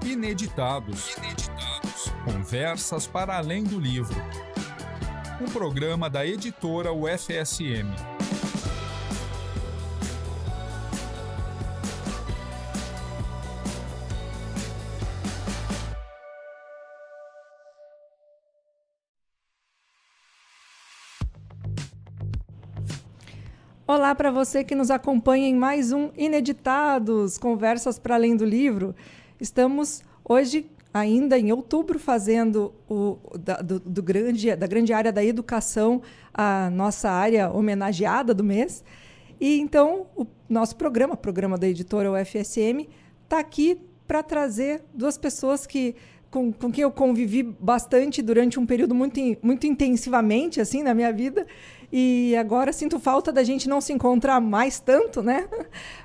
Ineditados. Conversas para além do livro. Um programa da editora UFSM. Olá para você que nos acompanha em mais um Ineditados, Conversas para Além do Livro. Estamos hoje, ainda em outubro, fazendo da grande área da educação a nossa área homenageada do mês. E então o nosso programa da editora UFSM, está aqui para trazer duas pessoas com quem eu convivi bastante durante um período muito intensivamente assim, na minha vida. E agora sinto falta da gente não se encontrar mais tanto, né?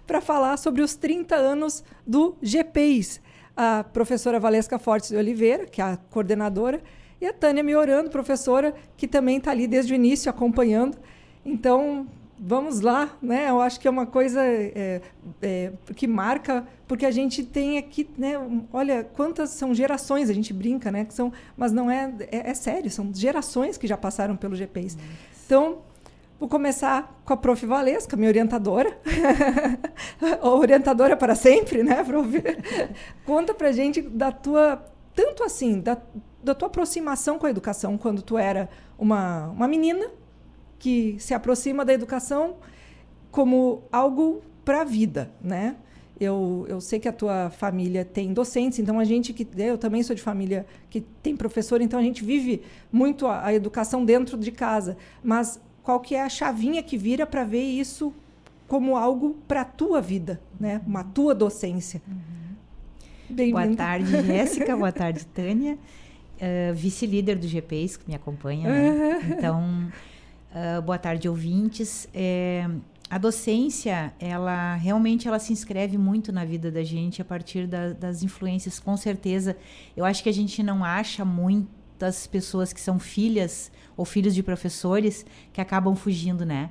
Para falar sobre os 30 anos do GPES. A professora Valesca Fortes de Oliveira, que é a coordenadora, e a Tânia Miorando, professora, que também está ali desde o início acompanhando. Então, vamos lá, né? Eu acho que é uma coisa que marca, porque a gente tem aqui, né? Olha, quantas são gerações, a gente brinca, né? Mas não é sério, são gerações que já passaram pelo GPES. Então, vou começar com a Prof. Valesca, minha orientadora. Orientadora para sempre, né, Prof? Conta pra gente da tua tua aproximação com a educação, quando tu era uma menina que se aproxima da educação como algo para a vida, né? Eu sei que a tua família tem docentes, então eu também sou de família que tem professor, então a gente vive muito a educação dentro de casa. Mas qual que é a chavinha que vira para ver isso como algo para a tua vida, né? Uma tua docência. Boa tarde, Jéssica. Boa tarde, Tânia. Vice-líder do GPES, que me acompanha, né? Então, boa tarde, ouvintes. A docência, ela realmente se inscreve muito na vida da gente a partir das influências, com certeza. Eu acho que a gente não acha muitas pessoas que são filhas ou filhos de professores que acabam fugindo, né?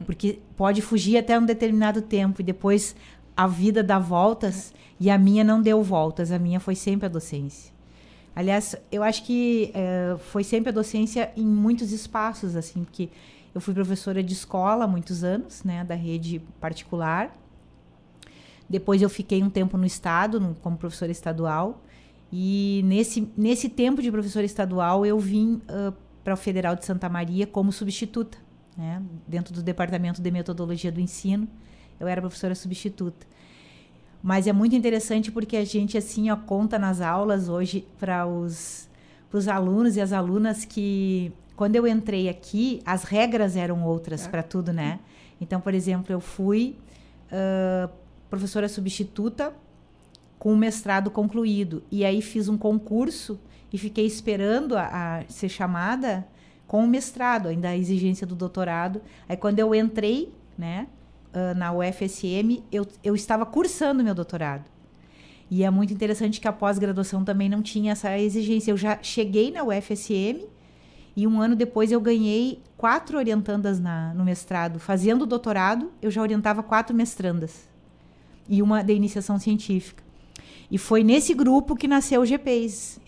Porque pode fugir até um determinado tempo e depois a vida dá voltas, e a minha não deu voltas, a minha foi sempre a docência. Aliás, eu acho que foi sempre a docência em muitos espaços, assim, porque eu fui professora de escola há muitos anos, né, da rede particular. Depois eu fiquei um tempo no estado, como professora estadual. E nesse tempo de professora estadual, eu vim para o Federal de Santa Maria como substituta, né, dentro do Departamento de Metodologia do Ensino. Eu era professora substituta. Mas é muito interessante porque a gente, assim, conta nas aulas hoje para os alunos e as alunas que, quando eu entrei aqui, as regras eram outras para tudo, né? Então, por exemplo, eu fui professora substituta com o mestrado concluído. E aí fiz um concurso e fiquei esperando a ser chamada com o mestrado, ainda a exigência do doutorado. Aí, quando eu entrei, né, na UFSM, eu estava cursando meu doutorado. E é muito interessante que a pós-graduação também não tinha essa exigência. Eu já cheguei na UFSM e um ano depois eu ganhei 4 orientandas no mestrado. Fazendo o doutorado, eu já orientava 4 mestrandas e uma de iniciação científica. E foi nesse grupo que nasceu o GPES,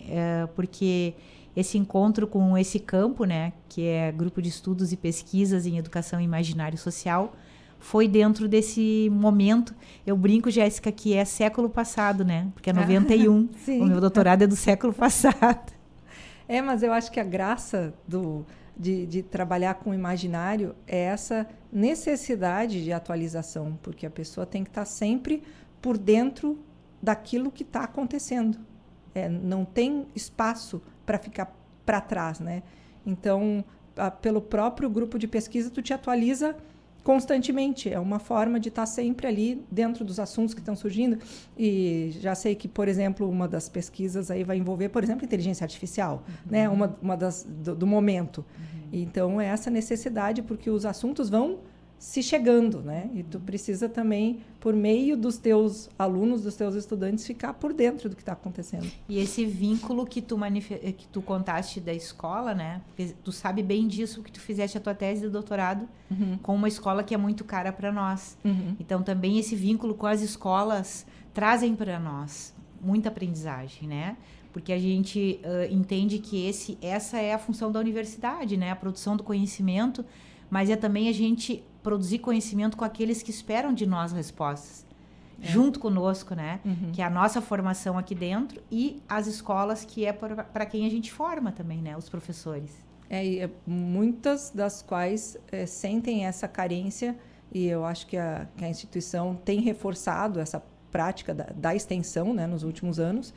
porque esse encontro com esse campo, né, que é Grupo de Estudos e Pesquisas em Educação e Imaginário Social, foi dentro desse momento. Eu brinco, Jéssica, que é século passado, né? Porque é 91. O meu doutorado é do século passado. Mas eu acho que a graça de trabalhar com o imaginário é essa necessidade de atualização, porque a pessoa tem que estar sempre por dentro daquilo que está acontecendo. Não tem espaço para ficar para trás, né? Então, pelo próprio grupo de pesquisa, tu te atualiza constantemente. É uma forma de estar sempre ali dentro dos assuntos que estão surgindo. E já sei que, por exemplo, uma das pesquisas aí vai envolver, por exemplo, inteligência artificial, né? Uma do momento. Então, é essa necessidade, porque os assuntos vão se chegando, né? E tu precisa também, por meio dos teus alunos, dos teus estudantes, ficar por dentro do que está acontecendo. E esse vínculo que tu contaste da escola, né? Porque tu sabe bem disso, que tu fizeste a tua tese de doutorado com uma escola que é muito cara para nós. Então, também esse vínculo com as escolas trazem para nós muita aprendizagem, né? Porque a gente entende que essa é a função da universidade, né? A produção do conhecimento, mas é também a gente produzir conhecimento com aqueles que esperam de nós respostas, junto conosco, né? Que é a nossa formação aqui dentro e as escolas que é para quem a gente forma também, né? Os professores. E muitas das quais sentem essa carência, e eu acho que a instituição tem reforçado essa prática da extensão, né, nos últimos anos,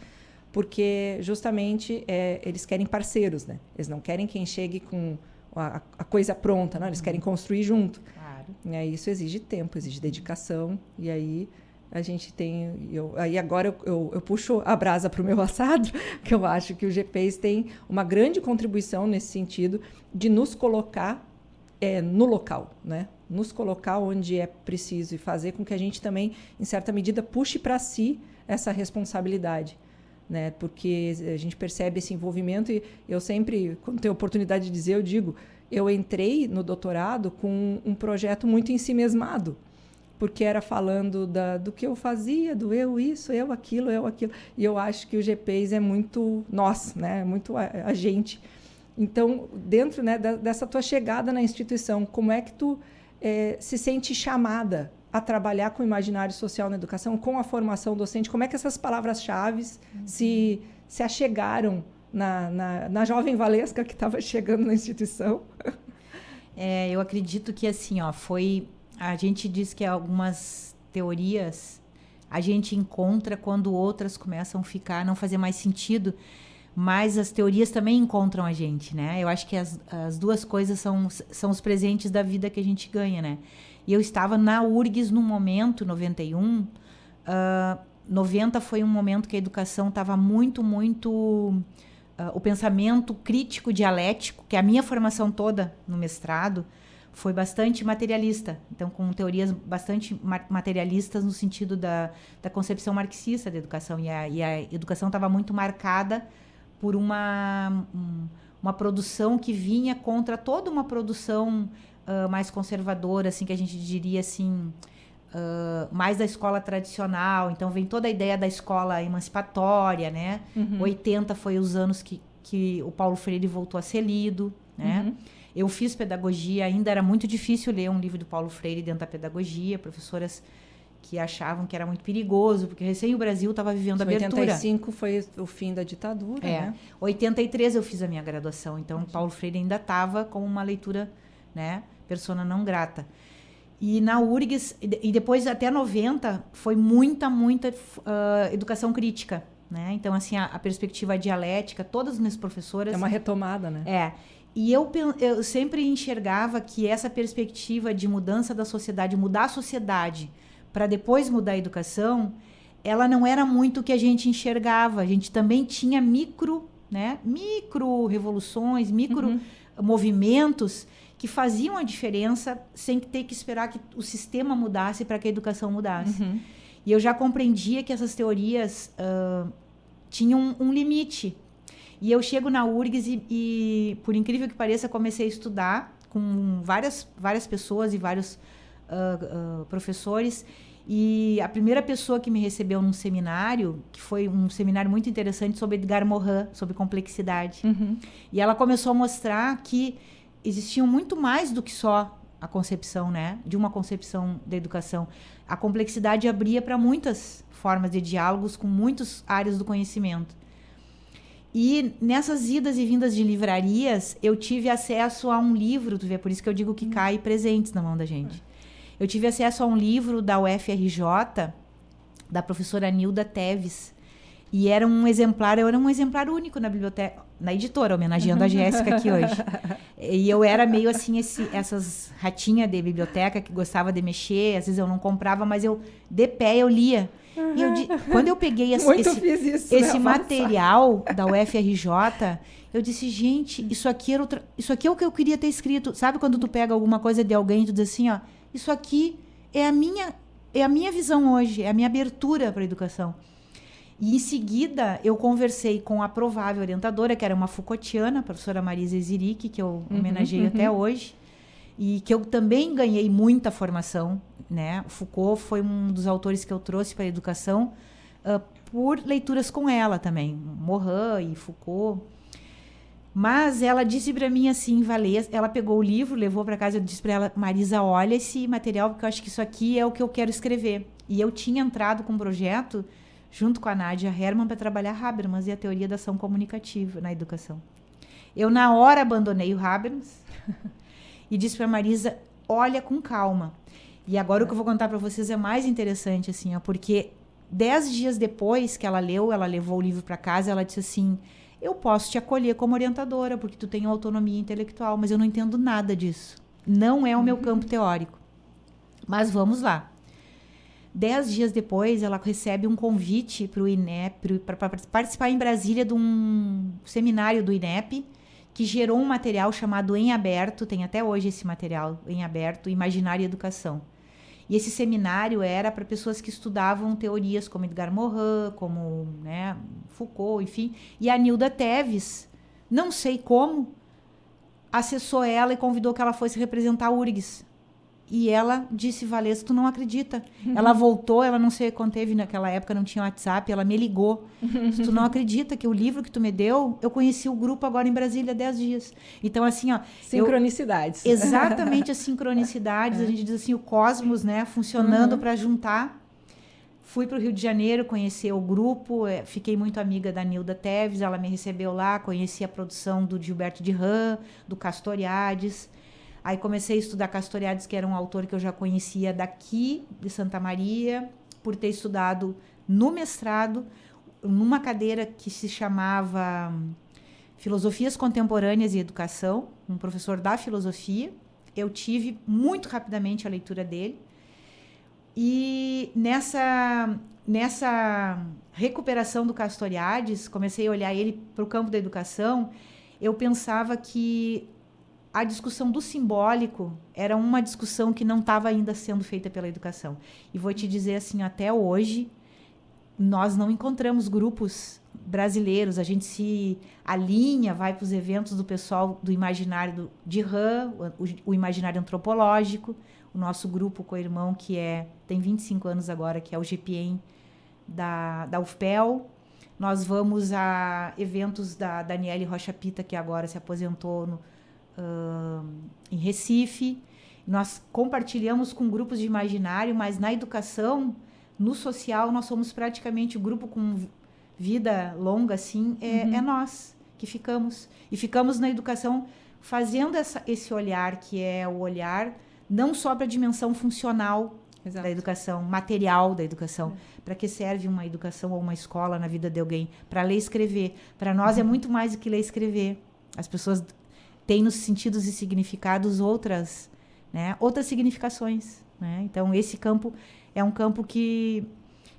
porque justamente eles querem parceiros, né? Eles não querem quem chegue com a coisa pronta, não? Eles querem construir junto. Claro. Isso exige tempo, exige dedicação, e aí a gente tem... Aí agora eu puxo a brasa para o meu assado, que eu acho que o GPES tem uma grande contribuição nesse sentido de nos colocar no local, né? Nos colocar onde é preciso e fazer com que a gente também, em certa medida, puxe para si essa responsabilidade, né? Porque a gente percebe esse envolvimento e eu sempre, quando tenho oportunidade de dizer, eu digo, eu entrei no doutorado com um projeto muito ensimesmado, porque era falando do que eu fazia, do eu isso, eu aquilo, e eu acho que o GPES é muito nós, né? Muito a gente. Então, dentro, né, dessa tua chegada na instituição, como é que tu se sente chamada a trabalhar com o imaginário social na educação, com a formação docente? Como é que essas palavras-chave se achegaram na jovem Valesca que estava chegando na instituição? Eu acredito que, assim, a gente diz que algumas teorias a gente encontra quando outras começam a não fazer mais sentido, mas as teorias também encontram a gente, né? Eu acho que as duas coisas são os presentes da vida que a gente ganha, né? E eu estava na URGS no momento, 91, 90 foi um momento que a educação estava muito, o pensamento crítico dialético, que a minha formação toda no mestrado foi bastante materialista, então com teorias bastante materialistas no sentido da concepção marxista da educação, e a educação estava muito marcada por uma produção que vinha contra toda uma produção mais conservadora, assim, que a gente diria assim, mais da escola tradicional. Então vem toda a ideia da escola emancipatória, né? 80 foi os anos que o Paulo Freire voltou a ser lido, né? Eu fiz pedagogia, ainda era muito difícil ler um livro do Paulo Freire dentro da pedagogia, professoras que achavam que era muito perigoso, porque recém o Brasil estava vivendo a abertura. 85 foi o fim da ditadura, né? 83 eu fiz a minha graduação, então Paulo Freire ainda estava como uma leitura, né, persona não grata. E na URGS, e depois até 90, foi muita educação crítica, né? Então, assim, a perspectiva dialética, todas as minhas professoras... É uma retomada, né? E eu sempre enxergava que essa perspectiva de mudança da sociedade, mudar a sociedade para depois mudar a educação, ela não era muito o que a gente enxergava. A gente também tinha micro revoluções, movimentos que faziam a diferença sem ter que esperar que o sistema mudasse para que a educação mudasse. E eu já compreendia que essas teorias tinham um limite. E eu chego na URGS e, por incrível que pareça, comecei a estudar com várias pessoas e vários professores. E a primeira pessoa que me recebeu num seminário, que foi um seminário muito interessante sobre Edgar Morin, sobre complexidade. E ela começou a mostrar que existiam muito mais do que só a concepção, né? De uma concepção da educação. A complexidade abria para muitas formas de diálogos com muitas áreas do conhecimento. E nessas idas e vindas de livrarias, eu tive acesso a um livro, tu vê, por isso que eu digo que cai presentes na mão da gente. Eu tive acesso a um livro da UFRJ, da professora Nilda Teves, e era um exemplar único na biblioteca, na editora, homenageando a Jéssica aqui hoje. E eu era meio assim, essas ratinhas de biblioteca que gostava de mexer, às vezes eu não comprava, mas de pé eu lia. E quando eu peguei esse material da UFRJ, eu disse, gente, isso aqui é o que eu queria ter escrito. Sabe quando tu pega alguma coisa de alguém e tu diz assim, ó, isso aqui é a minha visão hoje, é a minha abertura para a educação. E em seguida, eu conversei com a provável orientadora, que era uma Foucaultiana, a professora Marisa Ziric, que eu homenageio até hoje, e que eu também ganhei muita formação, né? O Foucault foi um dos autores que eu trouxe para a educação, por leituras com ela também, Morin e Foucault. Mas ela disse para mim assim, Valesca, ela pegou o livro, levou para casa, eu disse para ela, Marisa, olha esse material, porque eu acho que isso aqui é o que eu quero escrever. E eu tinha entrado com um projeto, junto com a Nádia Herman, para trabalhar Habermas e a teoria da ação comunicativa na educação. Eu, na hora, abandonei o Habermas e disse para Marisa, olha com calma. E agora o que eu vou contar para vocês é mais interessante, assim, ó, porque 10 dias depois que ela leu, ela levou o livro para casa, ela disse assim, eu posso te acolher como orientadora, porque tu tem autonomia intelectual, mas eu não entendo nada disso. Não é o meu campo teórico. Mas vamos lá. 10 dias depois, ela recebe um convite para o INEP, para participar em Brasília de um seminário do INEP, que gerou um material chamado Em Aberto, tem até hoje esse material, Em Aberto, Imaginário e Educação. E esse seminário era para pessoas que estudavam teorias como Edgar Morin, como, né, Foucault, enfim. E a Nilda Teves, não sei como, acessou ela e convidou que ela fosse representar a URGS. E ela disse, Valesca, tu não acredita. Ela voltou, ela não sei quando teve naquela época, não tinha WhatsApp, ela me ligou. Disse, tu não acredita que o livro que tu me deu, eu conheci o grupo agora em Brasília há 10 dias. Então, assim, ó... Sincronicidades. Exatamente as sincronicidades. A gente diz assim, o cosmos, né, funcionando para juntar. Fui para o Rio de Janeiro conhecer o grupo, fiquei muito amiga da Nilda Teves, ela me recebeu lá, conheci a produção do Gilberto de Ram, do Castoriadis. Aí comecei a estudar Castoriadis, que era um autor que eu já conhecia daqui, de Santa Maria, por ter estudado no mestrado, numa cadeira que se chamava Filosofias Contemporâneas e Educação, um professor da filosofia. Eu tive muito rapidamente a leitura dele. E nessa recuperação do Castoriadis, comecei a olhar ele para o campo da educação, eu pensava que a discussão do simbólico era uma discussão que não estava ainda sendo feita pela educação. E vou te dizer assim, até hoje, nós não encontramos grupos brasileiros, a gente se alinha, vai para os eventos do pessoal do imaginário de Ram, o imaginário antropológico, o nosso grupo co-irmão, que tem 25 anos agora, que é o GPEM da UFPEL. Nós vamos a eventos da Daniele Rocha Pita, que agora se aposentou em Recife. Nós compartilhamos com grupos de imaginário, mas na educação, no social, nós somos praticamente o grupo com vida longa, assim, é nós que ficamos. E ficamos na educação fazendo esse olhar, que é o olhar não só para a dimensão funcional da educação, material da educação. Para que serve uma educação ou uma escola na vida de alguém? Para ler e escrever. Para nós é muito mais do que ler e escrever. As pessoas têm nos sentidos e significados outras significações, né? Então, esse campo é um campo que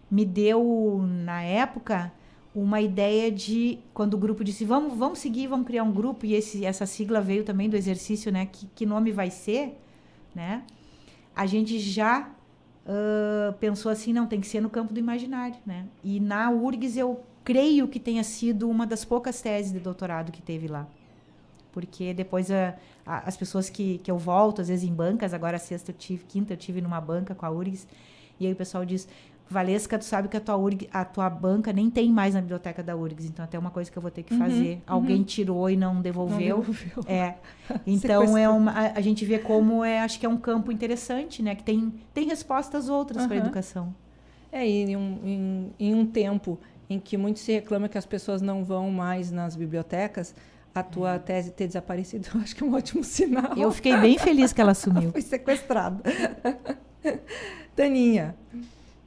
me deu, na época, uma ideia de, quando o grupo disse, vamos seguir, vamos criar um grupo, e essa sigla veio também do exercício, né? Que nome vai ser, né? A gente já pensou assim, não, tem que ser no campo do imaginário, né? E na URGS eu creio que tenha sido uma das poucas teses de doutorado que teve lá. Porque depois as pessoas que eu volto, às vezes em bancas, agora quinta eu tive numa banca com a URGS, e aí o pessoal diz, Valesca, tu sabe que a tua banca nem tem mais na biblioteca da URGS, então até uma coisa que eu vou ter que fazer. Alguém tirou e não devolveu. Então a gente vê como acho que é um campo interessante, né? Que tem respostas outras para a educação. E em um tempo em que muito se reclama que as pessoas não vão mais nas bibliotecas, a tua tese ter desaparecido, eu acho que é um ótimo sinal. Eu fiquei bem feliz que ela sumiu. Foi sequestrada. Taninha,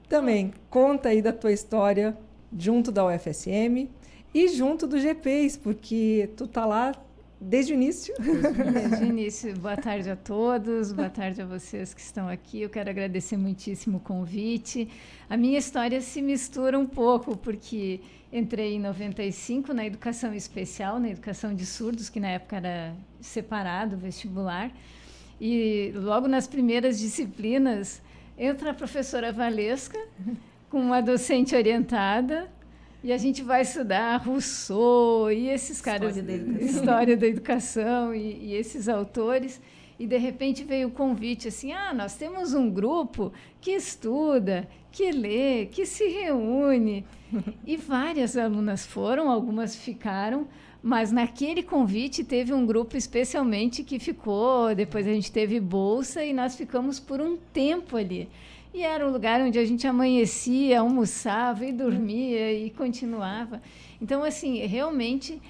também conta aí da tua história junto da UFSM e junto do GPES, porque tu tá lá desde o início. Desde o início. Boa tarde a todos, boa tarde a vocês que estão aqui. Eu quero agradecer muitíssimo o convite. A minha história se mistura um pouco, porque entrei em 95 na educação especial, na educação de surdos, que na época era separado, vestibular. E logo nas primeiras disciplinas, entra a professora Valesca, com uma docente orientada, e a gente vai estudar Rousseau e esses caras... História da educação e esses autores. E, de repente, veio o convite assim, nós temos um grupo que estuda, que lê, que se reúne. E várias alunas foram, algumas ficaram, mas naquele convite teve um grupo especialmente que ficou, depois a gente teve bolsa e nós ficamos por um tempo ali. E era um lugar onde a gente amanhecia, almoçava e dormia e continuava. Então, assim, realmente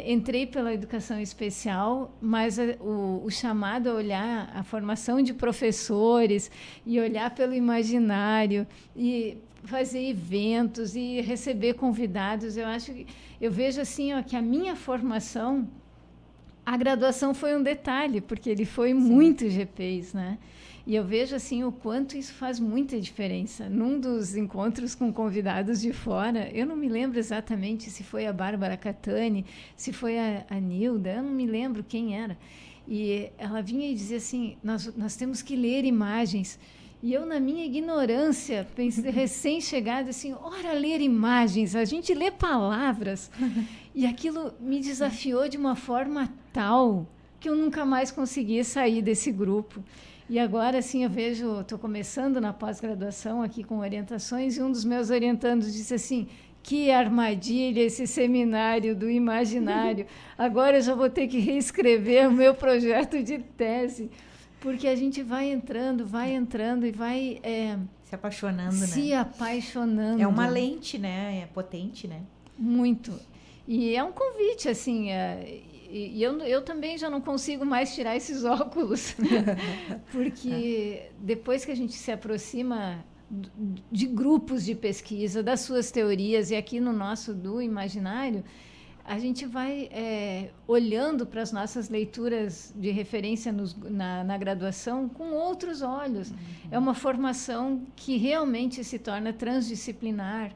entrei pela educação especial, mas o chamado a olhar a formação de professores e olhar pelo imaginário e fazer eventos e receber convidados, eu vejo assim, ó, que a minha formação, a graduação foi um detalhe, porque ele foi muito GPs, né? E eu vejo assim o quanto isso faz muita diferença. Num dos encontros com convidados de fora, eu não me lembro exatamente se foi a Bárbara Catani, se foi a Nilda, eu não me lembro quem era. E ela vinha e dizia assim, nós temos que ler imagens. E eu, na minha ignorância, pensei, recém-chegada, assim, ora, ler imagens, a gente lê palavras. E aquilo me desafiou de uma forma tal que eu nunca mais consegui sair desse grupo. E agora, assim, eu vejo, estou começando na pós-graduação aqui com orientações, e um dos meus orientandos disse assim, que armadilha esse seminário do imaginário. Agora eu já vou ter que reescrever o meu projeto de tese. Porque a gente vai entrando e vai... se apaixonando, né? Se apaixonando. É uma lente, né? É potente, né? Muito. E é um convite, assim... E eu também já não consigo mais tirar esses óculos. Porque depois que a gente se aproxima de grupos de pesquisa, das suas teorias, e aqui no nosso do imaginário... a gente vai olhando para as nossas leituras de referência na graduação com outros olhos. Uhum. É uma formação que realmente se torna transdisciplinar,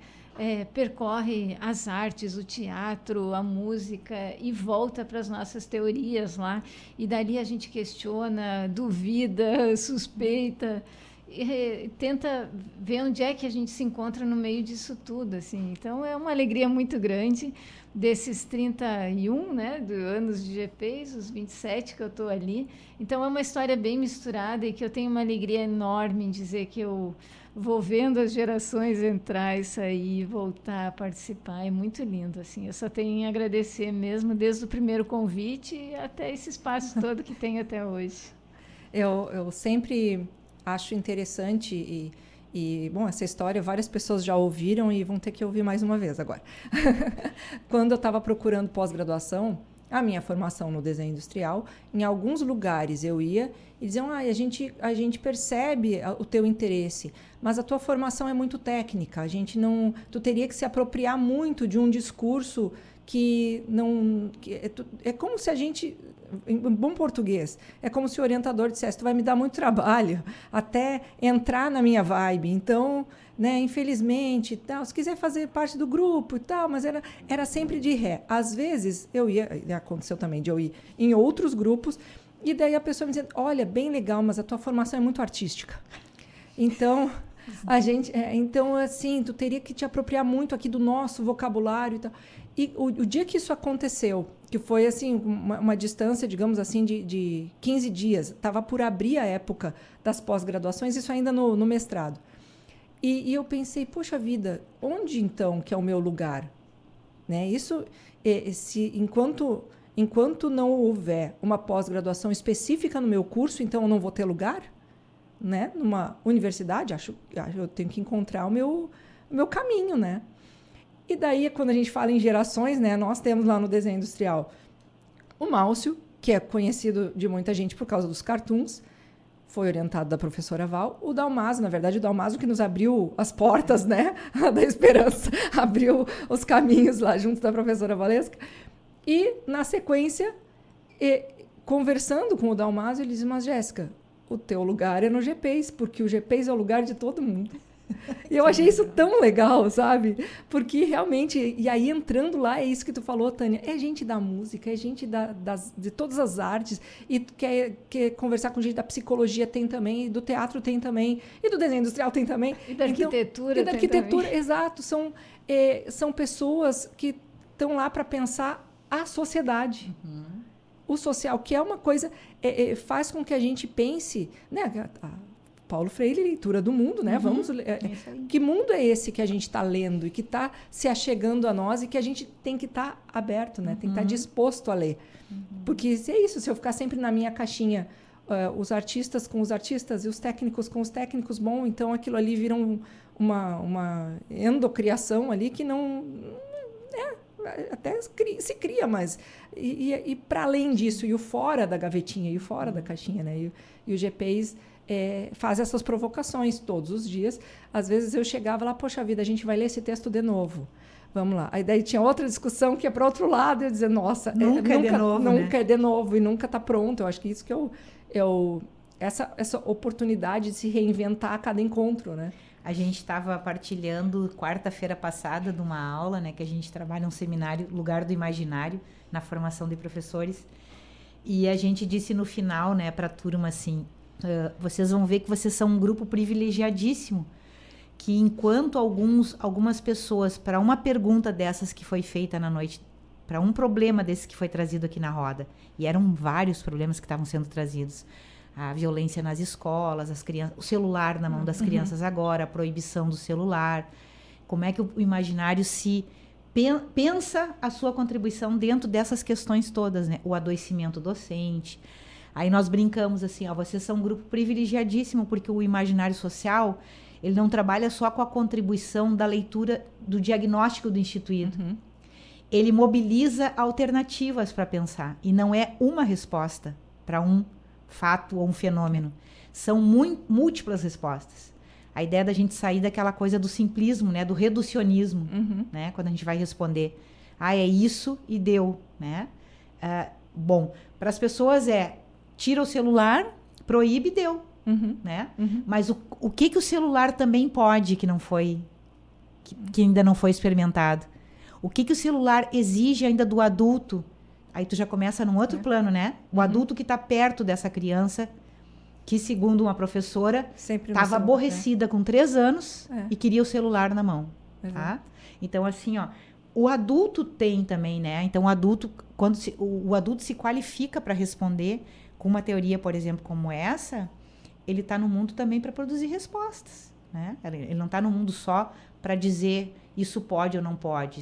percorre as artes, o teatro, a música e volta para as nossas teorias lá. E dali a gente questiona, duvida, suspeita, e tenta ver onde é que a gente se encontra no meio disso tudo, assim. Então, é uma alegria muito grande desses 31, né, anos de GPs, os 27 que eu estou ali. Então, é uma história bem misturada e que eu tenho uma alegria enorme em dizer que eu vou vendo as gerações entrar e sair, voltar a participar. É muito lindo, assim. Eu só tenho a agradecer mesmo, desde o primeiro convite até esse espaço todo que tem até hoje. Eu sempre... acho interessante bom, essa história várias pessoas já ouviram e vão ter que ouvir mais uma vez agora. Quando eu estava procurando pós-graduação, a minha formação no desenho industrial, em alguns lugares eu ia e diziam, a gente percebe o teu interesse, mas a tua formação é muito técnica, tu teria que se apropriar muito de um discurso que não... é como se a gente... em bom português, é como se o orientador dissesse, tu vai me dar muito trabalho até entrar na minha vibe, então, né, infelizmente, tal, se quiser fazer parte do grupo e tal, mas era sempre de ré. Às vezes, aconteceu também de eu ir em outros grupos, e daí a pessoa me dizendo, olha, bem legal, mas a tua formação é muito artística. Então, então, assim, tu teria que te apropriar muito aqui do nosso vocabulário e tal. E o dia que isso aconteceu, que foi assim uma distância, digamos assim, de 15 dias, estava por abrir a época das pós-graduações, isso ainda no mestrado. E eu pensei, poxa vida, onde então que é o meu lugar? Né? Isso, enquanto não houver uma pós-graduação específica no meu curso, então eu não vou ter lugar? Né? Numa universidade, acho eu tenho que encontrar o meu caminho, né? E daí, quando a gente fala em gerações, né, nós temos lá no desenho industrial o Málcio, que é conhecido de muita gente por causa dos cartoons, foi orientado da professora Val. O Dalmaso, na verdade, o Dalmaso que nos abriu as portas, né, da esperança, abriu os caminhos lá junto da professora Valesca. E, na sequência, conversando com o Dalmaso, ele diz, mas, Jéssica, o teu lugar é no GPs, porque o GPs é o lugar de todo mundo. E eu achei isso tão legal, sabe? Porque realmente, e aí entrando lá, é isso que tu falou, Tânia, é gente da música, é gente de todas as artes, e quer conversar com gente da psicologia, tem também, e do teatro tem também, e do desenho industrial tem também. E da arquitetura e da arquitetura, também. Exato, são pessoas que estão lá para pensar a sociedade. Uhum. O social, que é uma coisa, faz com que a gente pense, né? Paulo Freire, leitura do mundo, né? Vamos que mundo é esse que a gente está lendo e que está se achegando a nós e que a gente tem que estar aberto, né? Tem que estar disposto a ler. Porque se é isso, se eu ficar sempre na minha caixinha, os artistas com os artistas e os técnicos com os técnicos, bom, então aquilo ali vira uma endocriação ali que não... até se cria, mas... E para além disso, e o fora da gavetinha, e o fora da caixinha, né? E o GPs faz essas provocações todos os dias. Às vezes eu chegava lá, poxa vida, a gente vai ler esse texto de novo. Vamos lá. Aí daí tinha outra discussão que é para outro lado, eu dizer, nossa, nunca é de novo, nunca é de novo e nunca está pronto. Eu acho que isso que essa oportunidade de se reinventar a cada encontro, né? A gente estava partilhando quarta-feira passada de uma aula, né, que a gente trabalha um seminário, Lugar do Imaginário, na formação de professores. E a gente disse no final, né, para a turma assim, vocês vão ver que vocês são um grupo privilegiadíssimo, que enquanto algumas pessoas, para uma pergunta dessas que foi feita na noite, para um problema desse que foi trazido aqui na roda, e eram vários problemas que estavam sendo trazidos, a violência nas escolas, as crianças, o celular na mão das crianças agora, a proibição do celular, como é que o imaginário se pensa a sua contribuição dentro dessas questões todas, né? O adoecimento docente. Aí nós brincamos assim, vocês são um grupo privilegiadíssimo, porque o imaginário social, ele não trabalha só com a contribuição da leitura do diagnóstico do instituído. Ele mobiliza alternativas para pensar, e não é uma resposta para um fato ou um fenômeno. São múltiplas respostas. A ideia da gente sair daquela coisa do simplismo, né? Do reducionismo, né? Quando a gente vai responder, é isso e deu, né? Bom, para as pessoas tira o celular, proíbe e deu, né? Mas o que o celular também pode que não foi, que ainda não foi experimentado? O que o celular exige ainda do adulto? Aí tu já começa num outro plano, né? O adulto que está perto dessa criança, que segundo uma professora, estava aborrecida com 3 anos e queria o celular na mão. Tá? Então, assim, o adulto tem também, né? Então, o adulto, o adulto se qualifica para responder com uma teoria, por exemplo, como essa, ele está no mundo também para produzir respostas, né? Ele não está no mundo só para dizer isso pode ou não pode.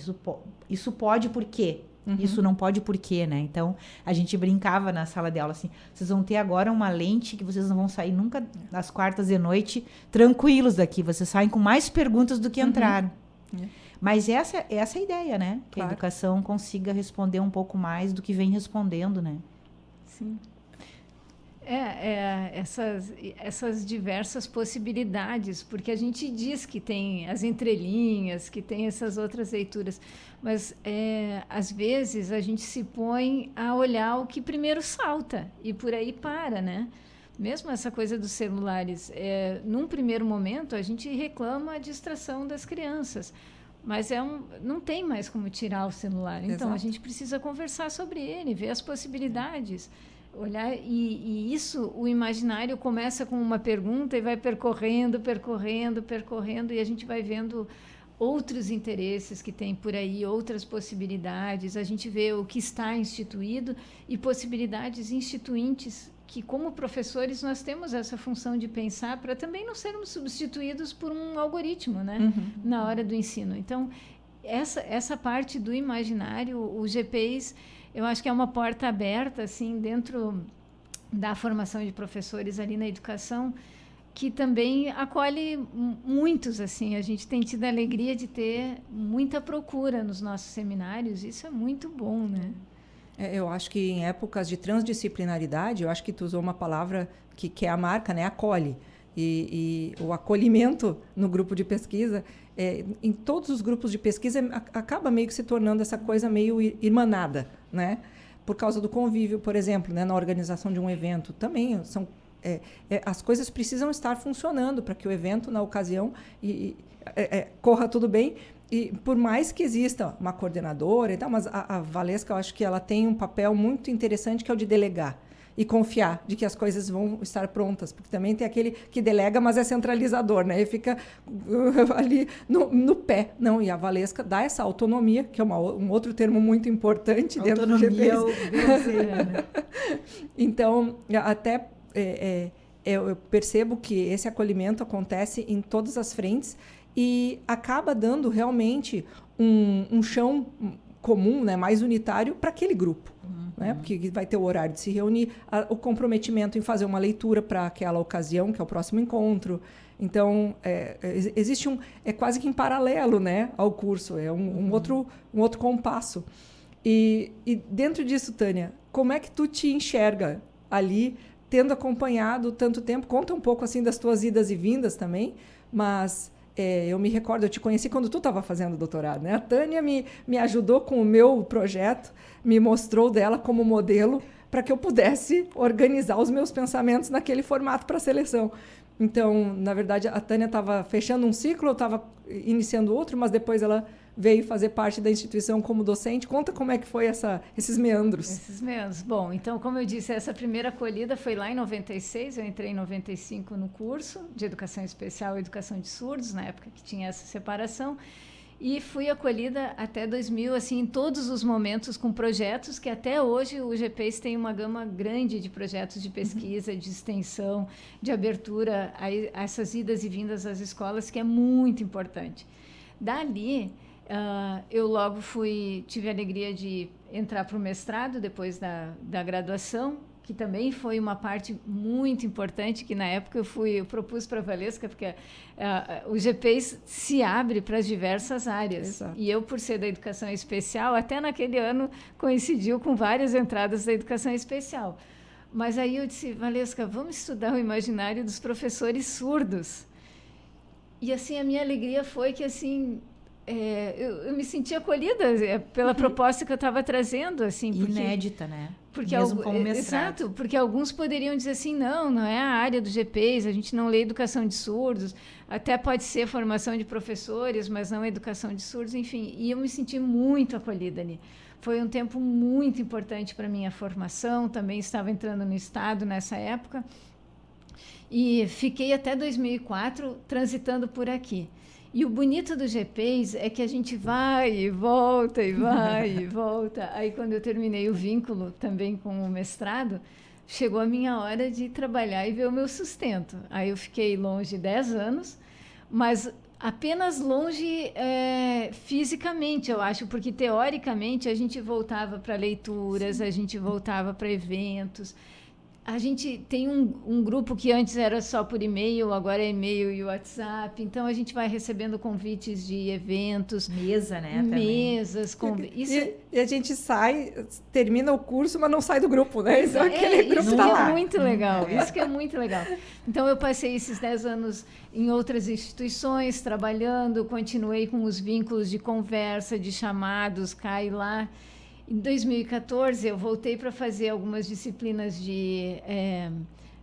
Isso pode por quê? Isso não pode por quê, né? Então, a gente brincava na sala de aula assim, vocês vão ter agora uma lente que vocês não vão sair nunca às quartas de noite tranquilos daqui. Vocês saem com mais perguntas do que entraram. Mas essa é a ideia, né? Que a educação consiga responder um pouco mais do que vem respondendo, né? Sim. Essas diversas possibilidades, porque a gente diz que tem as entrelinhas, que tem essas outras leituras, mas às vezes a gente se põe a olhar o que primeiro salta e por aí para, né? Mesmo essa coisa dos celulares, num primeiro momento a gente reclama a distração das crianças, mas não tem mais como tirar o celular. Então, a gente precisa conversar sobre ele, ver as possibilidades. Olhar, e isso, o imaginário começa com uma pergunta e vai percorrendo, e a gente vai vendo outros interesses que tem por aí, outras possibilidades. A gente vê o que está instituído e possibilidades instituintes que, como professores, nós temos essa função de pensar para também não sermos substituídos por um algoritmo, né? Na hora do ensino. Então, essa parte do imaginário, o GPs, eu acho que é uma porta aberta, assim, dentro da formação de professores ali na educação, que também acolhe muitos, assim. A gente tem tido a alegria de ter muita procura nos nossos seminários. Isso é muito bom, né? Eu acho que em épocas de transdisciplinaridade, eu acho que tu usou uma palavra que é a marca, né? Acolhe. E o acolhimento no grupo de pesquisa, em todos os grupos de pesquisa, acaba meio que se tornando essa coisa meio irmanada, né? Por causa do convívio, por exemplo, né? Na organização de um evento. Também as coisas precisam estar funcionando para que o evento, na ocasião, corra tudo bem. E por mais que exista uma coordenadora e tal, mas a Valesca, eu acho que ela tem um papel muito interessante, que é o de delegar e confiar de que as coisas vão estar prontas, porque também tem aquele que delega, mas é centralizador, né? E fica ali no pé. Não, e a Valesca dá essa autonomia, que é um outro termo muito importante dentro do GPs. Autonomia, né? Então, até eu percebo que esse acolhimento acontece em todas as frentes e acaba dando realmente um chão comum, né, mais unitário para aquele grupo. Né? Porque vai ter o horário de se reunir, o comprometimento em fazer uma leitura para aquela ocasião, que é o próximo encontro. Então, existe é quase que em paralelo, né, ao curso, é um outro compasso. E dentro disso, Tânia, como é que tu te enxerga ali, tendo acompanhado tanto tempo? Conta um pouco assim das tuas idas e vindas também, mas eu me recordo, eu te conheci quando tu estava fazendo o doutorado, né? A Tânia me ajudou com o meu projeto, me mostrou dela como modelo para que eu pudesse organizar os meus pensamentos naquele formato para a seleção. Então, na verdade, a Tânia estava fechando um ciclo, eu estava iniciando outro, mas depois ela veio fazer parte da instituição como docente. Conta como é que foi esses meandros. Esses meandros. Bom, então, como eu disse, essa primeira acolhida foi lá em 96, eu entrei em 95 no curso de Educação Especial e Educação de Surdos, na época que tinha essa separação, e fui acolhida até 2000, assim, em todos os momentos com projetos que até hoje o GPES tem uma gama grande de projetos de pesquisa, de extensão, de abertura a essas idas e vindas às escolas, que é muito importante. Dali, eu logo tive a alegria de entrar para o mestrado depois da graduação, que também foi uma parte muito importante, que na época eu propus para a Valesca, porque o GPES se abre para as diversas áreas. Exato. E eu, por ser da educação especial, até naquele ano coincidiu com várias entradas da educação especial. Mas aí eu disse, Valesca, vamos estudar o imaginário dos professores surdos. E assim, a minha alegria foi que assim... eu me senti acolhida pela proposta que eu estava trazendo, assim, inédita, né? Porque mesmo como mestrado. Exato, porque alguns poderiam dizer assim, não é a área do GPES, a gente não lê educação de surdos, até pode ser formação de professores, mas não educação de surdos, enfim. E eu me senti muito acolhida ali. Foi um tempo muito importante para a minha formação, também estava entrando no Estado nessa época, e fiquei até 2004 transitando por aqui. E o bonito do GPES é que a gente vai e volta, e vai e volta. Aí, quando eu terminei o vínculo também com o mestrado, chegou a minha hora de trabalhar e ver o meu sustento. Aí eu fiquei longe 10 anos, mas apenas longe fisicamente, eu acho, porque, teoricamente, a gente voltava para leituras, a gente voltava para eventos. A gente tem um grupo que antes era só por e-mail, agora é e-mail e WhatsApp. Então, a gente vai recebendo convites de eventos. Mesa, né? Mesas. E a gente termina o curso, mas não sai do grupo, né? Então, aquele grupo isso tá que lá. É muito legal. Isso que é muito legal. Então, eu passei esses 10 anos em outras instituições, trabalhando, continuei com os vínculos de conversa, de chamados, cá e lá. Em 2014, eu voltei para fazer algumas disciplinas em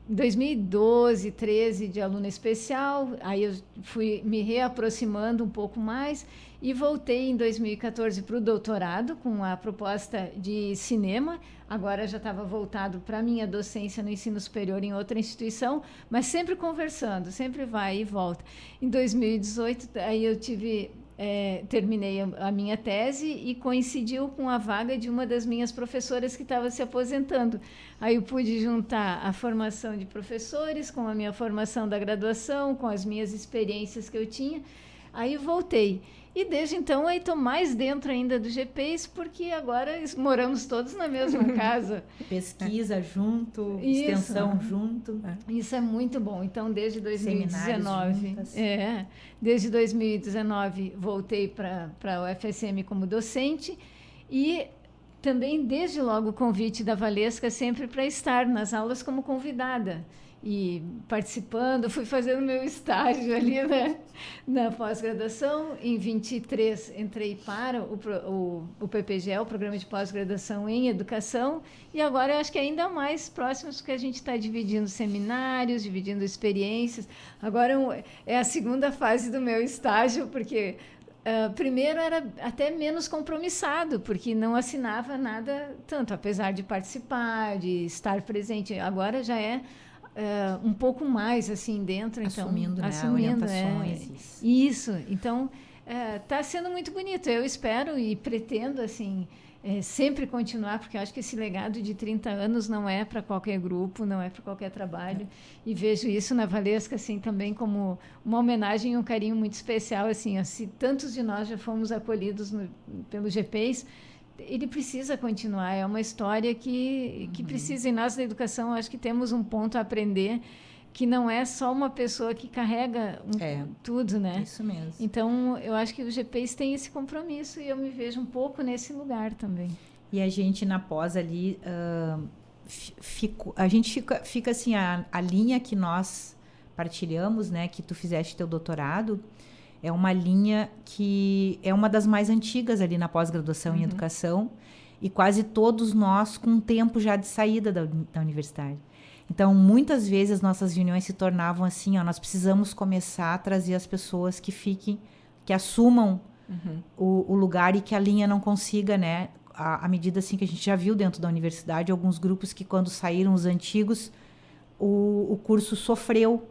2012, 13, de aluna especial. Aí eu fui me reaproximando um pouco mais e voltei em 2014 para o doutorado com a proposta de cinema. Agora já estava voltado para a minha docência no ensino superior em outra instituição, mas sempre conversando, sempre vai e volta. Em 2018, aí eu terminei a minha tese e coincidiu com a vaga de uma das minhas professoras que estava se aposentando. Aí eu pude juntar a formação de professores com a minha formação da graduação, com as minhas experiências que eu tinha. Aí voltei. E desde então aí estou mais dentro ainda do GPES, porque agora moramos todos na mesma casa. Pesquisa junto, extensão junto. Isso é muito bom. Então, desde 2019, desde 2019 voltei para a UFSM como docente e também desde logo o convite da Valesca sempre para estar nas aulas como convidada. E participando, fui fazendo meu estágio ali, né, na pós-graduação. Em 23 entrei para o PPGE, o Programa de Pós-Graduação em Educação, e agora eu acho que ainda mais próximos, porque a gente está dividindo seminários, dividindo experiências. Agora é a segunda fase do meu estágio, porque primeiro era até menos compromissado, porque não assinava nada tanto, apesar de participar, de estar presente. Agora já é um pouco mais assim dentro, assumindo, então, né, orientações. Isso. Então está sendo muito bonito. Eu espero e pretendo assim sempre continuar, porque eu acho que esse legado de 30 anos não é para qualquer grupo, não é para qualquer trabalho, e vejo isso na Valesca assim, também como uma homenagem e um carinho muito especial. Assim, se tantos de nós já fomos acolhidos pelo GPES, ele precisa continuar, é uma história que precisa, e nós da educação acho que temos um ponto a aprender, que não é só uma pessoa que carrega tudo, né? Isso mesmo. Então, eu acho que o GPES tem esse compromisso e eu me vejo um pouco nesse lugar também. E a gente, na pós ali, a gente fica assim, a linha que nós partilhamos, né, que tu fizeste teu doutorado, é uma linha que é uma das mais antigas ali na pós-graduação em educação, e quase todos nós com tempo já de saída da universidade. Então, muitas vezes, nossas reuniões se tornavam assim, nós precisamos começar a trazer as pessoas que fiquem, que assumam o lugar e que a linha não consiga, né? À medida assim que a gente já viu dentro da universidade, alguns grupos que quando saíram os antigos, o curso sofreu.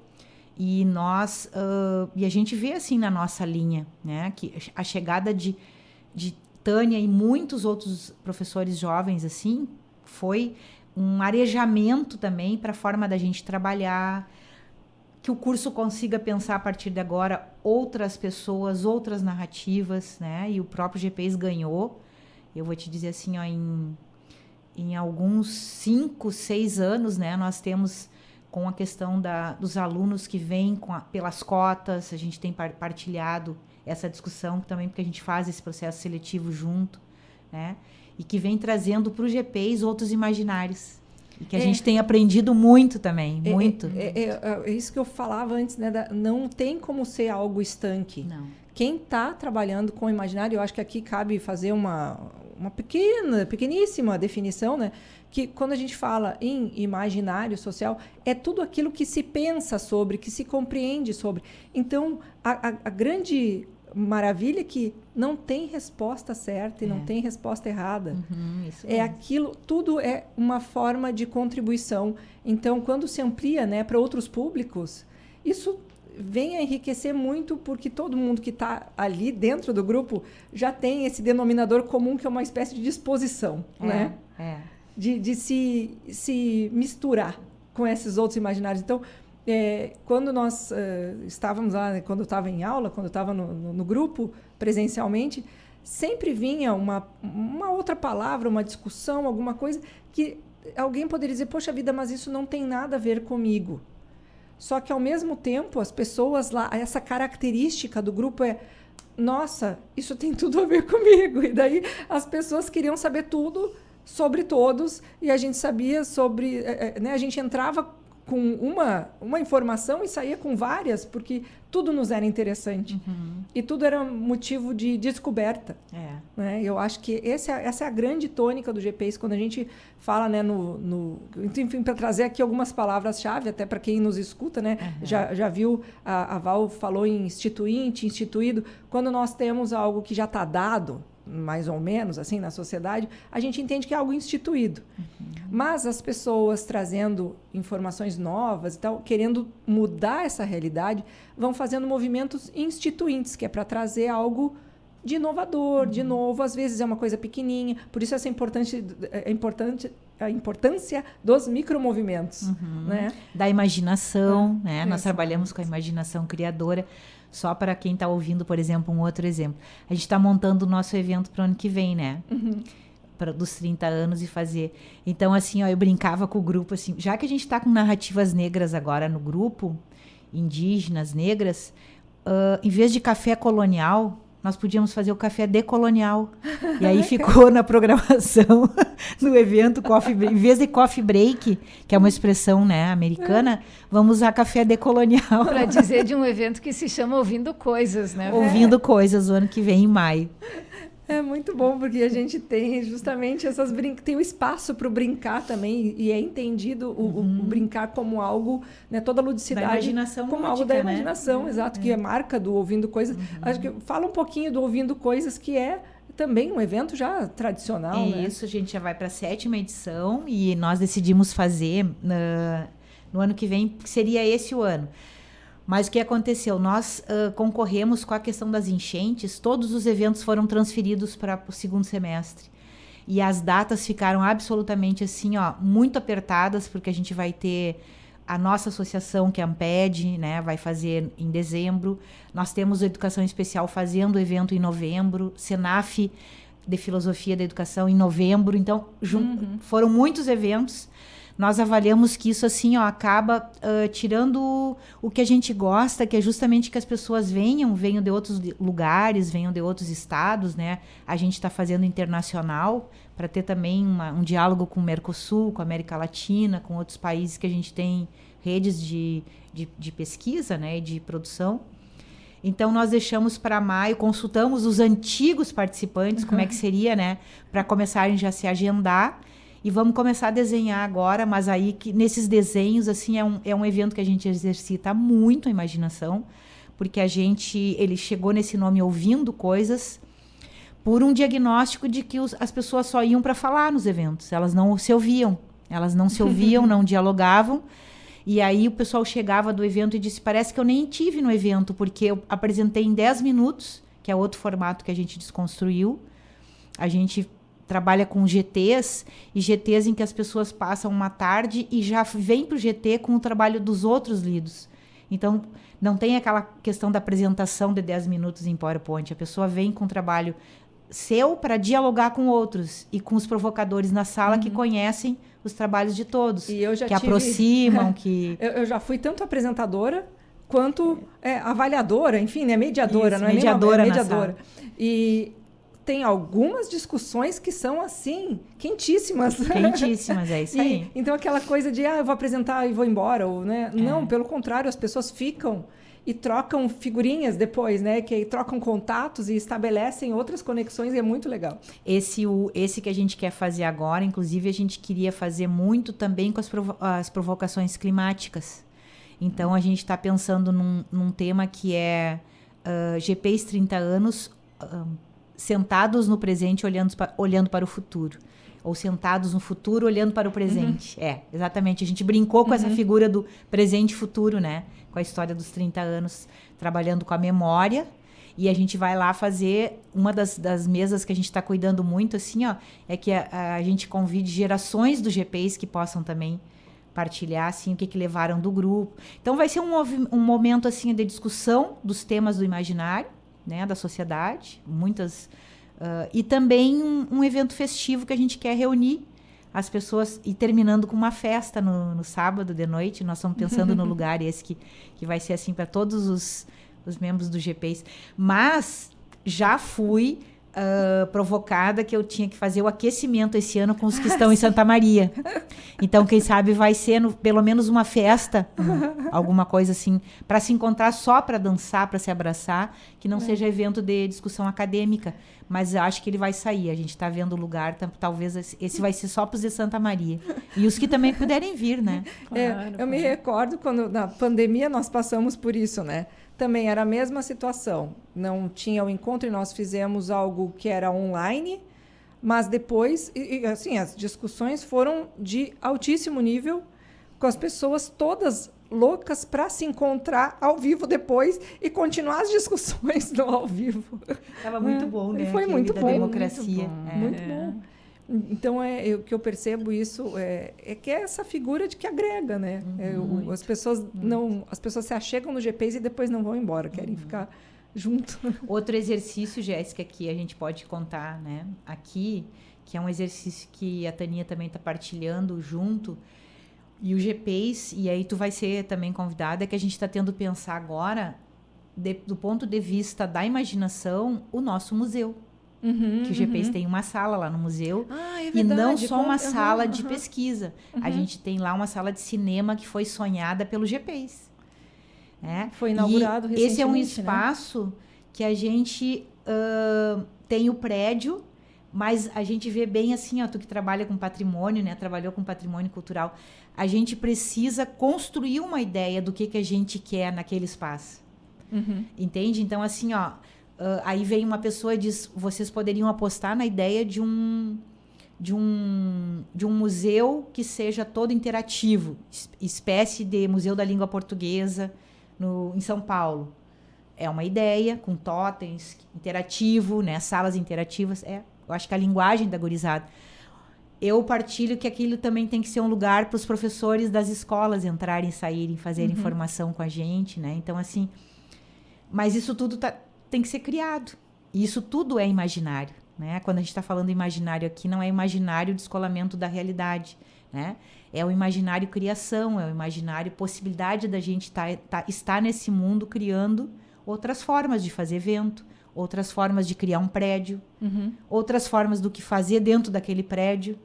E nós, e a gente vê assim na nossa linha, né? Que a chegada de Tânia e muitos outros professores jovens, assim, foi um arejamento também para a forma da gente trabalhar, que o curso consiga pensar a partir de agora outras pessoas, outras narrativas, né? E o próprio GPES ganhou, eu vou te dizer assim, ó, em alguns 5, 6 anos, né? Nós temos, com a questão dos alunos que vêm pelas cotas, a gente tem partilhado essa discussão também, porque a gente faz esse processo seletivo junto, né? E que vem trazendo para o GPES outros imaginários. E que a gente tem aprendido muito também, muito. É isso que eu falava antes, né? Não tem como ser algo estanque. Não. Quem está trabalhando com imaginário, eu acho que aqui cabe fazer uma pequeníssima definição, né? Que quando a gente fala em imaginário social, é tudo aquilo que se pensa sobre, que se compreende sobre. Então, a grande maravilha é que não tem resposta certa e não tem resposta errada. Isso mesmo. Aquilo, tudo é uma forma de contribuição. Então, quando se amplia, né, para outros públicos, isso vem a enriquecer muito, porque todo mundo que está ali dentro do grupo já tem esse denominador comum, que é uma espécie de disposição, né? De se misturar com esses outros imaginários. Então, quando nós estávamos lá, quando eu estava em aula, quando eu estava no grupo, presencialmente, sempre vinha uma outra palavra, uma discussão, alguma coisa, que alguém poderia dizer, poxa vida, mas isso não tem nada a ver comigo. Só que, ao mesmo tempo, as pessoas lá, essa característica do grupo nossa, isso tem tudo a ver comigo. E daí as pessoas queriam saber tudo sobre todos, e a gente sabia sobre... né, a gente entrava com uma informação e saía com várias, porque tudo nos era interessante. E tudo era motivo de descoberta. Né? Eu acho que essa é a grande tônica do GPES, quando a gente fala, né, enfim, para trazer aqui algumas palavras-chave, até para quem nos escuta, né? Já viu, a Val falou em instituinte, instituído. Quando nós temos algo que já está dado, mais ou menos, assim, na sociedade, a gente entende que é algo instituído. Mas as pessoas trazendo informações novas e tal, querendo mudar essa realidade, vão fazendo movimentos instituintes, que é para trazer algo de inovador, de novo. Às vezes é uma coisa pequenininha, por isso essa a importância dos micromovimentos. Né? Da imaginação, né? Nós trabalhamos com a imaginação criadora. Só para quem está ouvindo, por exemplo, um outro exemplo. A gente está montando o nosso evento para o ano que vem, né? Dos 30 anos e fazer. Então, assim, ó, eu brincava com o grupo, assim, já que a gente está com narrativas negras agora no grupo, indígenas, negras, em vez de café colonial, nós podíamos fazer o café decolonial. E aí ficou na programação do evento coffee break. Em vez de coffee break, que é uma expressão, né, americana, vamos usar café decolonial. Para dizer de um evento que se chama Ouvindo Coisas, né? Ouvindo Coisas, o ano que vem, em maio. É muito bom, porque a gente tem justamente tem o espaço para o brincar também, e é entendido o brincar como algo, né, toda a ludicidade, da imaginação como lúdica, algo da né? Imaginação, exato, que é marca do Ouvindo Coisas. Acho que fala um pouquinho do Ouvindo Coisas, que é também um evento já tradicional. Isso, a gente já vai para a 7ª edição, e nós decidimos fazer no ano que vem, que seria esse o ano. Mas o que aconteceu? Nós concorremos com a questão das enchentes, todos os eventos foram transferidos para o 2º semestre. e as datas ficaram absolutamente assim, ó, muito apertadas, porque a gente vai ter a nossa associação, que é a Amped, né, vai fazer em dezembro. Nós temos a Educação Especial fazendo o evento em novembro, Senaf de Filosofia da Educação em novembro. Então, foram muitos eventos. Nós avaliamos que isso, assim, ó, acaba tirando o que a gente gosta, que é justamente que as pessoas venham de outros lugares, venham de outros estados, né? A gente está fazendo internacional para ter também um diálogo com o Mercosul, com a América Latina, com outros países que a gente tem redes de pesquisa, né, e de produção. Então, nós deixamos para maio, consultamos os antigos participantes, como é que seria, né, para começarem já a se agendar. E vamos começar a desenhar agora, mas aí que nesses desenhos, assim, é um evento que a gente exercita muito a imaginação, porque ele chegou nesse nome ouvindo coisas por um diagnóstico de que as pessoas só iam para falar nos eventos, elas não se ouviam, não dialogavam. E aí o pessoal chegava do evento e disse, parece que eu nem tive no evento, porque eu apresentei em 10 minutos, que é outro formato que a gente desconstruiu. A gente trabalha com GTs, e GTs em que as pessoas passam uma tarde e já vêm para o GT com o trabalho dos outros lidos. Então, não tem aquela questão da apresentação de 10 minutos em PowerPoint. A pessoa vem com o trabalho seu para dialogar com outros e com os provocadores na sala que conhecem os trabalhos de todos, e eu já que aproximam, que... Eu já fui tanto apresentadora quanto avaliadora, enfim, né? Mediadora, Isso, não é mediadora, mediadora. E tem algumas discussões que são, assim, quentíssimas. Quentíssimas, é isso aí. Então, aquela coisa de, eu vou apresentar e vou embora, ou, né? Não, pelo contrário, as pessoas ficam e trocam figurinhas depois, né? Que trocam contatos e estabelecem outras conexões, e é muito legal. Esse que a gente quer fazer agora, inclusive, a gente queria fazer muito também com as provocações climáticas. Então, a gente está pensando num tema que é GPs 30 anos... sentados no presente, olhando para o futuro. Ou sentados no futuro, olhando para o presente. Exatamente. A gente brincou com essa figura do presente e futuro, né? Com a história dos 30 anos, trabalhando com a memória. E a gente vai lá fazer... Uma das mesas que a gente está cuidando muito, assim, ó, é que a gente convide gerações do GPs que possam também partilhar, assim, o que levaram do grupo. Então, vai ser um momento, assim, de discussão dos temas do imaginário, né, da sociedade, muitas... e também um evento festivo que a gente quer reunir as pessoas, e terminando com uma festa no sábado de noite. Nós estamos pensando no lugar esse que vai ser assim para todos os membros do GPs. Mas já fui provocada que eu tinha que fazer o aquecimento esse ano com os que estão em Santa Maria. Então, quem sabe vai ser pelo menos uma festa, alguma coisa assim, para se encontrar só para dançar, para se abraçar, que não seja evento de discussão acadêmica. Mas eu acho que ele vai sair. A gente está vendo o lugar, talvez esse vai ser só para os de Santa Maria. E os que também puderem vir, né? Claro, eu me recordo quando na pandemia nós passamos por isso, né? Também era a mesma situação. Não tinha o encontro e nós fizemos algo que era online, mas depois, assim, as discussões foram de altíssimo nível, com as pessoas todas loucas para se encontrar ao vivo depois e continuar as discussões no ao vivo. Estava muito bom, né? Foi muito bom. Democracia. Muito bom. Então, o que eu percebo isso é que é essa figura de que agrega, né? As pessoas se achegam no GPs e depois não vão embora, querem ficar junto. Outro exercício, Jéssica, que a gente pode contar, né, aqui, que é um exercício que a Tânia também está partilhando junto, e o GPs, e aí tu vai ser também convidada, é que a gente está tendo pensar agora, do ponto de vista da imaginação, o nosso museu. Que o GPs tem uma sala lá no museu, é verdade, e não só uma sala de pesquisa. A gente tem lá uma sala de cinema que foi sonhada pelo GPs. Foi inaugurado recentemente. Esse é um espaço que a gente tem o prédio, mas a gente vê bem assim, tu que trabalha com patrimônio, né? Trabalhou com patrimônio cultural. A gente precisa construir uma ideia do que a gente quer naquele espaço. Entende? Então, assim, aí vem uma pessoa e diz, vocês poderiam apostar na ideia de um museu que seja todo interativo, espécie de Museu da Língua Portuguesa em São Paulo. É uma ideia, com totens, interativo, né? Salas interativas. eu acho que a linguagem da gurizada. Eu partilho que aquilo também tem que ser um lugar para os professores das escolas entrarem, saírem, fazerem formação com a gente, né? Então, assim, mas isso tudo tem que ser criado. E isso tudo é imaginário, né? Quando a gente está falando imaginário aqui, não é imaginário descolamento da realidade, né? É o imaginário criação, é o imaginário possibilidade da gente estar nesse mundo criando outras formas de fazer evento, outras formas de criar um prédio, outras formas do que fazer dentro daquele prédio,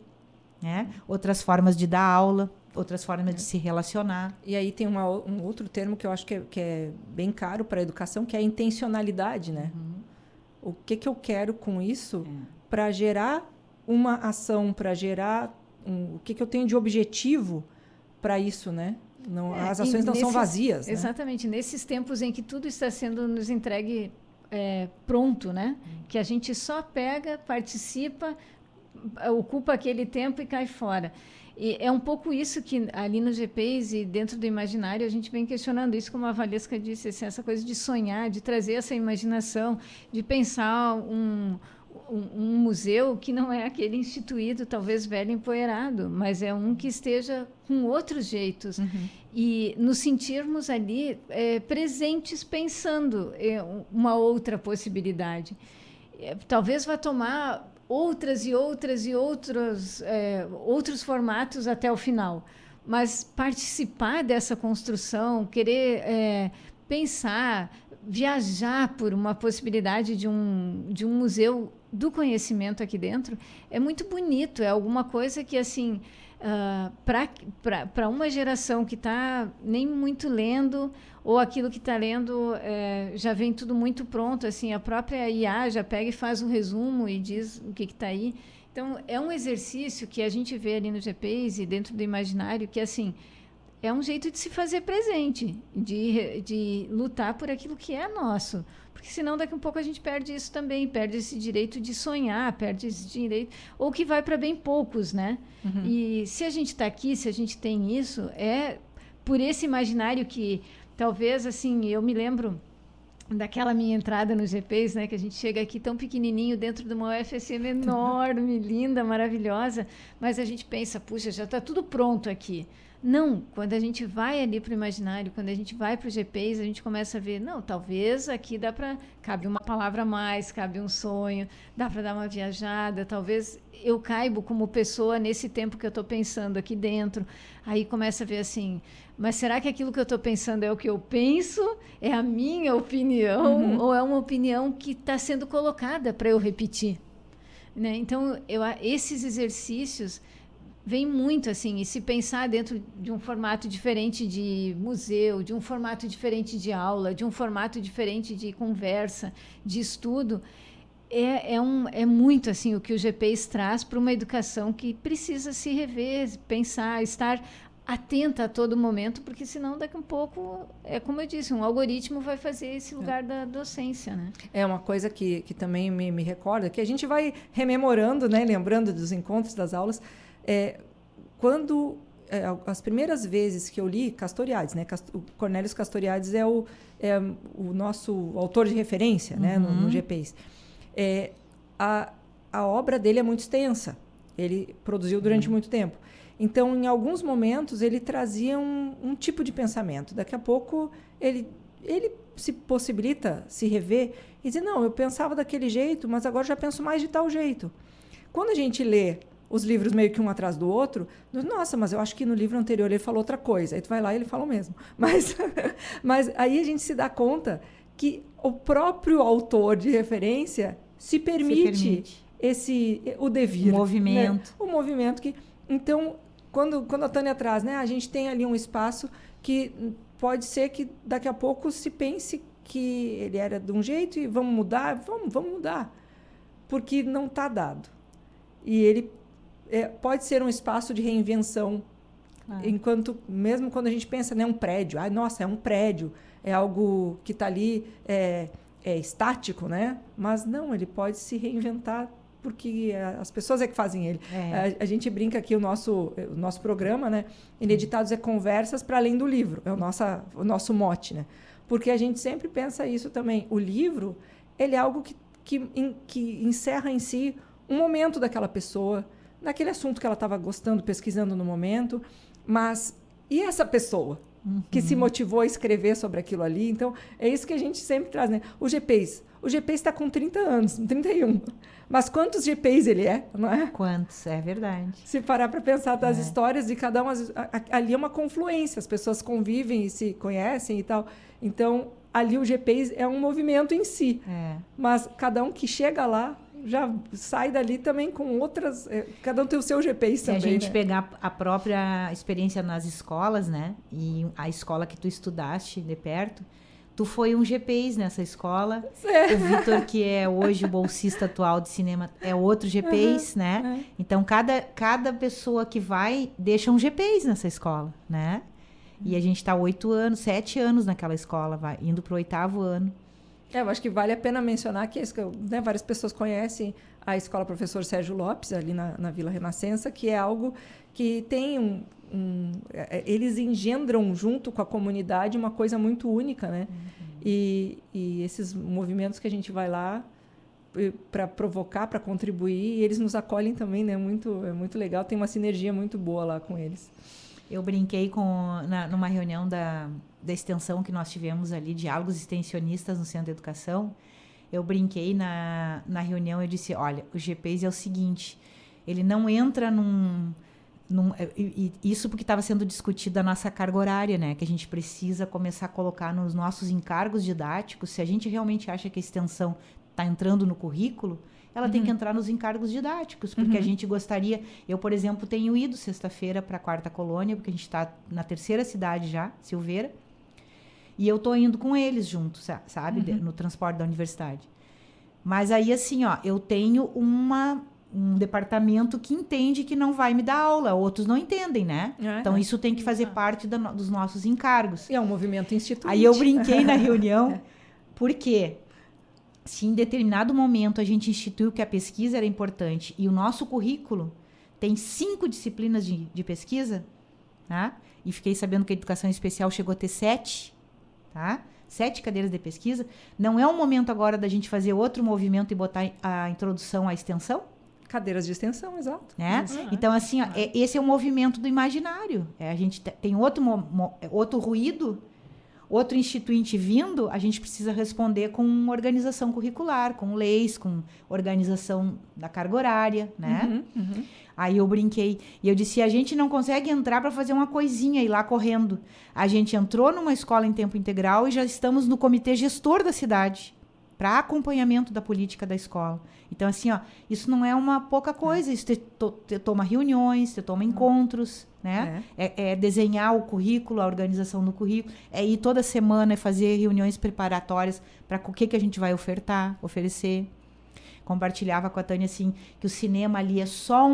né? Outras formas de dar aula, outras formas de se relacionar. E aí tem um outro termo que eu acho que é bem caro para a educação, que é a intencionalidade, né? O que eu quero com isso para gerar uma ação, para gerar o que eu tenho de objetivo para isso, né? Não, as ações não são vazias. Exatamente. Né? Nesses tempos em que tudo está sendo nos entregue pronto, né? Que a gente só pega, participa, ocupa aquele tempo e cai fora. E é um pouco isso que ali no GPs e dentro do imaginário a gente vem questionando isso, como a Valesca disse, assim, essa coisa de sonhar, de trazer essa imaginação, de pensar um museu que não é aquele instituído, talvez velho empoeirado, mas é um que esteja com outros jeitos. E nos sentirmos ali presentes pensando uma outra possibilidade. Talvez vá tomar outros formatos até o final, mas participar dessa construção, querer pensar, viajar por uma possibilidade de um museu do conhecimento aqui dentro é muito bonito, é alguma coisa que assim para uma geração que está nem muito lendo, ou aquilo que está lendo já vem tudo muito pronto, assim, a própria IA já pega e faz um resumo e diz o que está aí. Então, é um exercício que a gente vê ali no GPs e dentro do imaginário, que assim, é um jeito de se fazer presente, de lutar por aquilo que é nosso. Porque senão daqui a um pouco a gente perde isso também, perde esse direito de sonhar, perde esse direito, ou que vai para bem poucos, né? E se a gente está aqui, se a gente tem isso, é por esse imaginário que talvez, assim, eu me lembro daquela minha entrada no GPs, né? Que a gente chega aqui tão pequenininho dentro de uma UFSM enorme, linda, maravilhosa, mas a gente pensa, puxa, já está tudo pronto aqui. Não, quando a gente vai ali para o imaginário, quando a gente vai para o GPs, a gente começa a ver, não, talvez aqui cabe uma palavra a mais, cabe um sonho, dá para dar uma viajada, talvez eu caibo como pessoa nesse tempo que eu estou pensando aqui dentro. Aí começa a ver assim, mas será que aquilo que eu estou pensando é o que eu penso? É a minha opinião? Ou é uma opinião que está sendo colocada para eu repetir? Né? Então, esses exercícios vem muito assim, e se pensar dentro de um formato diferente de museu, de um formato diferente de aula, de um formato diferente de conversa, de estudo, é muito assim o que o GPs traz para uma educação que precisa se rever, pensar, estar atenta a todo momento, porque senão daqui a um pouco, como eu disse, um algoritmo vai fazer esse lugar da docência, né? É uma coisa que também me recorda, que a gente vai rememorando, né, lembrando dos encontros, das aulas. Quando as primeiras vezes que eu li Castoriadis, né? O Cornelius Castoriadis é o nosso autor de referência, né? no GPs. A obra dele é muito extensa. Ele produziu durante muito tempo. Então, em alguns momentos, ele trazia um tipo de pensamento. Daqui a pouco, ele se possibilita se rever e dizer, não, eu pensava daquele jeito, mas agora já penso mais de tal jeito. Quando a gente lê os livros meio que um atrás do outro, nossa, mas eu acho que no livro anterior ele falou outra coisa. Aí tu vai lá e ele fala o mesmo. Mas aí a gente se dá conta que o próprio autor de referência se permite o devir. O movimento. Né? O movimento que... Então, quando a Tânia traz, né, a gente tem ali um espaço que pode ser que daqui a pouco se pense que ele era de um jeito e vamos mudar. Vamos mudar. Porque não está dado. E ele... pode ser um espaço de reinvenção, enquanto, mesmo quando a gente pensa, né, um prédio, nossa, é um prédio, é algo que está ali, é estático, né? Mas não, ele pode se reinventar, porque as pessoas que fazem ele. A gente brinca aqui, o nosso programa, né? Ineditados é conversas para além do livro, é o nosso mote, né? Porque a gente sempre pensa isso também. O livro, ele é algo que encerra em si um momento daquela pessoa, naquele assunto que ela estava gostando, pesquisando no momento, mas e essa pessoa que se motivou a escrever sobre aquilo ali? Então, é isso que a gente sempre traz, né? O GPs está com 30 anos, 31. Mas quantos GPs ele é, não é? Quantos, é verdade. Se parar para pensar das histórias de cada um, ali é uma confluência, as pessoas convivem e se conhecem e tal. Então, ali o GPs é um movimento em si. Mas cada um que chega lá já sai dali também com outras... cada um tem o seu GPs também, Se a gente né? pegar a própria experiência nas escolas, né? E a escola que tu estudaste de perto, tu foi um GPs nessa escola. O Vitor, que é hoje o bolsista atual de cinema, é outro GPs, né? Então, cada pessoa que vai deixa um GPs nessa escola, né? E a gente está 7 anos naquela escola, indo para o 8º ano. Eu acho que vale a pena mencionar que né, várias pessoas conhecem a Escola Professor Sérgio Lopes, ali na Vila Renascença, que é algo que tem eles engendram junto com a comunidade uma coisa muito única, né? E esses movimentos que a gente vai lá para provocar, para contribuir, e eles nos acolhem também, né? É muito legal, tem uma sinergia muito boa lá com eles. Eu brinquei numa reunião da extensão que nós tivemos ali, diálogos extensionistas no Centro de Educação. Eu brinquei na reunião, eu disse, olha, o GPs é o seguinte, ele não entra isso porque estava sendo discutida a nossa carga horária, né? Que a gente precisa começar a colocar nos nossos encargos didáticos. Se a gente realmente acha que a extensão está entrando no currículo, ela tem que entrar nos encargos didáticos, porque a gente gostaria... Eu, por exemplo, tenho ido sexta-feira para a 4ª Colônia, porque a gente está na 3ª cidade já, Silveira, e eu estou indo com eles juntos, sabe? No transporte da universidade. Mas aí, assim, ó, eu tenho um departamento que entende que não vai me dar aula, outros não entendem, né? Então, isso tem que fazer parte dos nossos encargos. E é um movimento instituinte. Aí eu brinquei na reunião, porque se em determinado momento a gente instituiu que a pesquisa era importante e o nosso currículo tem 5 disciplinas de pesquisa, tá? E fiquei sabendo que a educação especial chegou a ter 7, tá? 7 cadeiras de pesquisa. Não é o momento agora da gente fazer outro movimento e botar a introdução à extensão? Cadeiras de extensão, exato. Né? Então, assim, ó, esse é o movimento do imaginário. A gente tem outro ruído, outro instituinte vindo, a gente precisa responder com organização curricular, com leis, com organização da carga horária, né? Aí eu brinquei e eu disse, a gente não consegue entrar para fazer uma coisinha e ir lá correndo. A gente entrou numa escola em tempo integral e já estamos no comitê gestor da cidade para acompanhamento da política da escola. Então, assim, ó, isso não é uma pouca coisa, isso te toma reuniões, te toma encontros, né? É desenhar o currículo, a organização do currículo, é ir toda semana e fazer reuniões preparatórias para o que a gente vai oferecer. Compartilhava com a Tânia, assim, que o cinema ali é só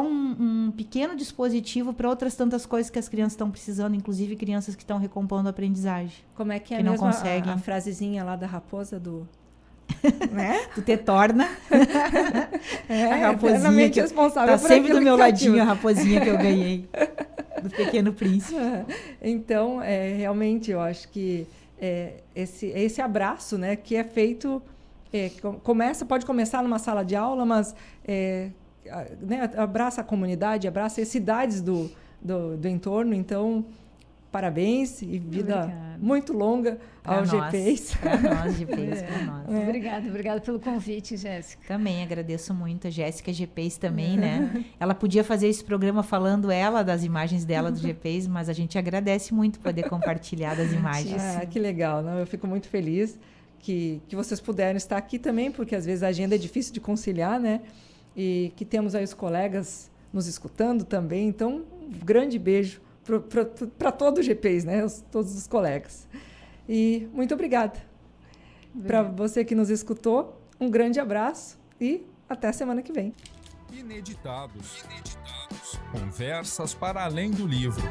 um pequeno dispositivo para outras tantas coisas que as crianças estão precisando, inclusive crianças que estão recompondo a aprendizagem. Como é que é que não mesmo conseguem. A frasezinha lá da raposa do... né? Tu te torna a raposinha que responsável tá sempre do meu ladinho, a raposinha que eu ganhei do Pequeno Príncipe. Então, realmente, eu acho que esse abraço, né, que é feito, pode começar numa sala de aula, mas né, abraça a comunidade, abraça as cidades do entorno. Então, parabéns e vida muito longa ao GPs. Para nós, GPs, para nós. Obrigada pelo convite, Jéssica. Também agradeço muito a Jéssica GPs também, né? Ela podia fazer esse programa falando das imagens dela do GPs, mas a gente agradece muito poder compartilhar das imagens. Que legal, né? Eu fico muito feliz que vocês puderam estar aqui também, porque às vezes a agenda é difícil de conciliar, né? E que temos aí os colegas nos escutando também. Então, um grande beijo para todos os GPs, né? Todos os colegas. E muito obrigada. Para você que nos escutou, um grande abraço e até a semana que vem. Ineditados. Conversas para além do livro.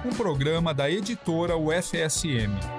Um programa da editora UFSM.